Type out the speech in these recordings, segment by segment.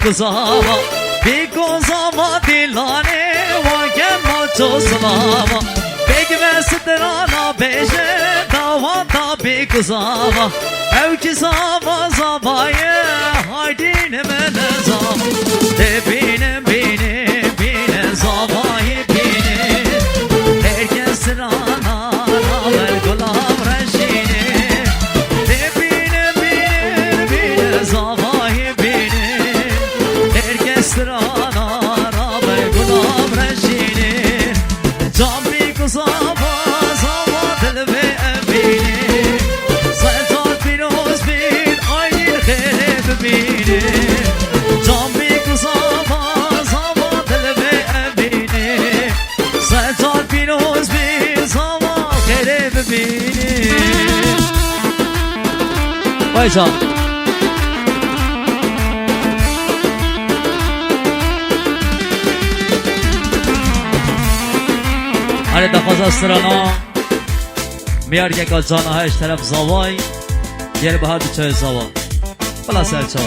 kuzava bir kuzava dilane Vaken maço slava Begme strana beje davanda bir kuzava Evki zava zavaya haydi ne mene zav Debine bine bine zavayı bine Herkes strana ver gulam reşine Debine bine bine zavayı bine Herkes strana ver gulam reşine Cambi kuzava zava dil ve emine Sedat firoz bir aynı kere bine Cambi kuzava zava dil ve emine Sedat firoz bir zava kere bine Vay can Hani da fazla sırana Miyar ke kalcana her taraf zavay Yer bahar çay zava Bala selço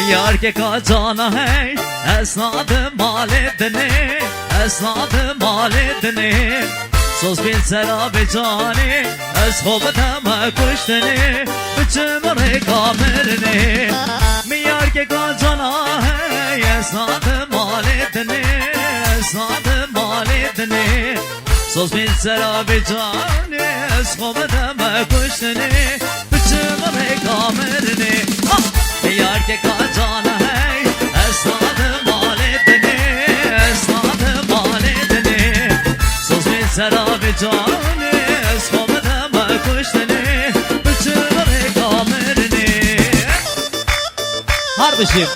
Yar ke kalcana है esnad maledne esnad maledne Söz bil serabe cani es hobatama kuştene Bıçım rekamerine Miyar ke kalcana है esnad maledne esnad maledne Söz bil serabe cani es hobatama kuştene Bıçım rekamerine Yar ke kalcana है esnad maledne esnad maledne Söz bil serabe cani es hobatama kuştene Bıçım rekamerine Harbişim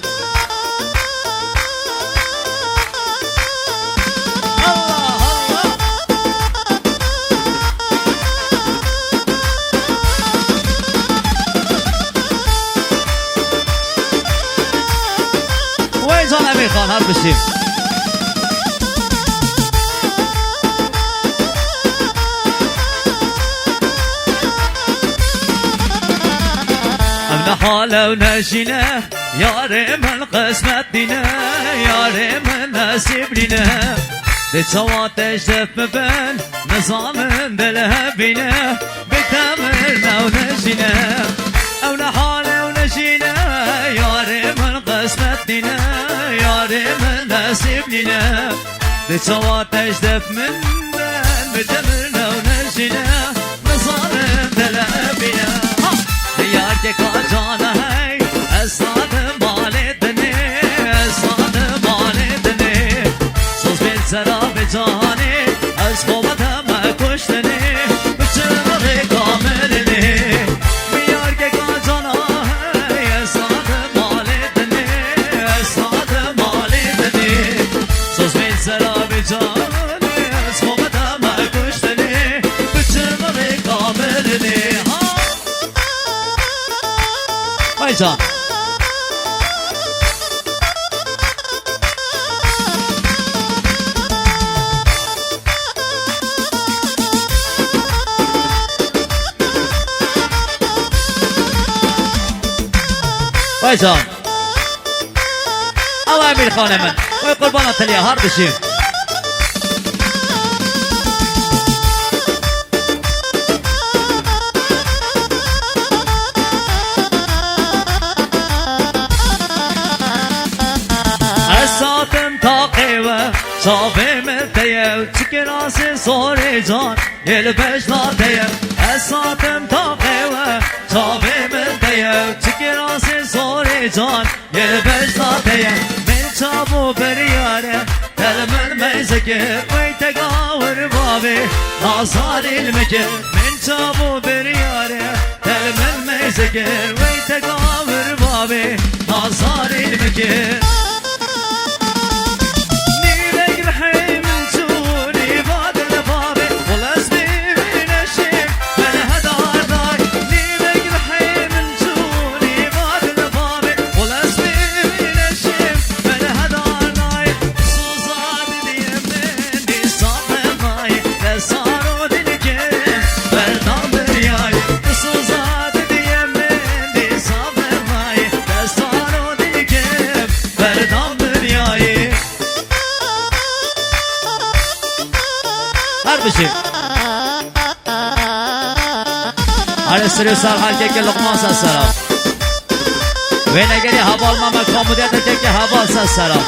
Can Emir Khan Harbişim Emne hale ve neşine Yarimin kısmetine Yarimin nasibline De çavat eşref mi ben Nizamın delehebine Bitemir nev neşine Emne hale ve neşine Yarimin kısmetine Yarimin nasibline De çavat eşref minden Bitemir nev neşine Nizamın delehebine Yar ke kalcana है esnad maledne esnad maledne Söz bil serabe cani es hobatama kuştene Bıçım rekamerine Yar ke kalcana है esnad maledne esnad maledne Söz bil serabe cani es hobatama kuştene Bıçım rekamerine Vay can Vay can Allah Emir Khan hemen Vay kurban atılya harbişim Esatın takive Şavime deyev Çikirası sore can Yel beşla deyev Esatın takive Şavime deyev Çikirası sore can Yel beşla deyev Min çabu beriyare Telmen meyzeki Vey tegavır babi Nazar ilmeki Min çabu beriyare Telmen meyzeki Vey tegavır babi بابي نازاري المكين نيلك بحي من توني بعد البابي والاسمي من الشيب من هدار داي نيلك بحي من توني بعد البابي والاسمي من الشيب من هدار داي سوزاد اليمين دي صاحب ماي لسارو دلكين بردام برياي سوزاد اليمين دي صاحب ماي لسارو دلكين بردام برياي بشیم آره سری سال هر که لقمان سلام و نگری حوال ماما کامودیت که حوال سلام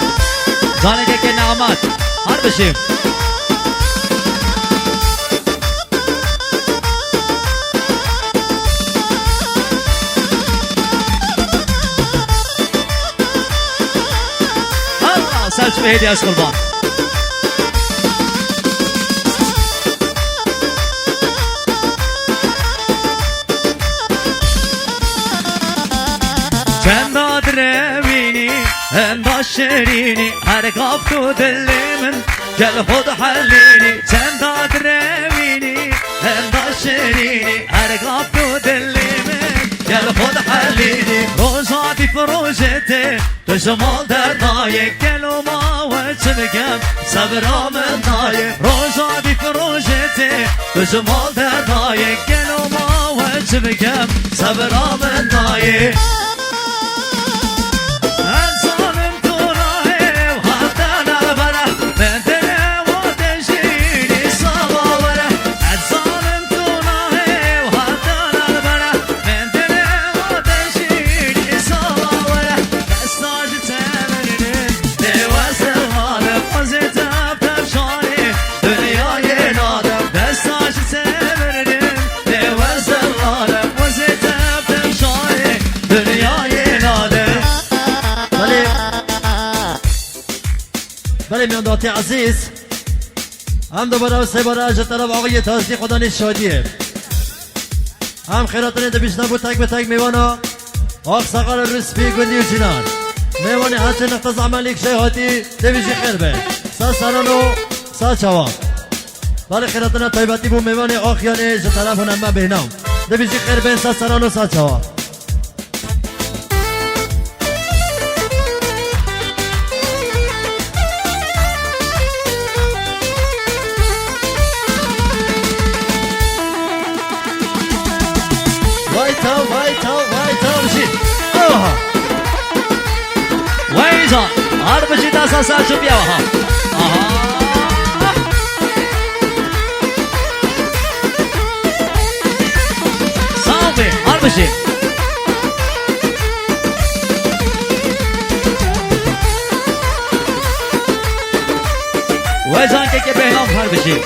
جانه که نعمت هر بشیم الله سلچ به هدیه از قربان چند روینی انداز شیرینی هر قاب تو دل من گل خود حلینی چند روینی انداز شیرینی هر قاب تو دل من گل خود حلینی روزاتی فروشته تو جمال در دایه گل و ما و چه بگم صبرام دایه روزاتی فروشته تو جمال در دایه گل و ما و چه بگم صبرام دایه بله میانداتی عزیز هم دوباره و سه باره از طرف آقای تازی خدا شادیه هم خیراتانی ده بیشتر بود تک به تک میوانا آق سقال رسپی گندی و جنان میوانی هرچه نقطه عملیک شیحاتی دویجی خیر به سا سرانو سا چوا بله خیراتانی طیبتی بود میوانی آخیانی جه طرف هنمه بینام دویجی خیر به سا سرانو سا چوا وایتا هر بچی دست سرچو بیا ها ساوی هر بچی وایزان که بهنام هر بچی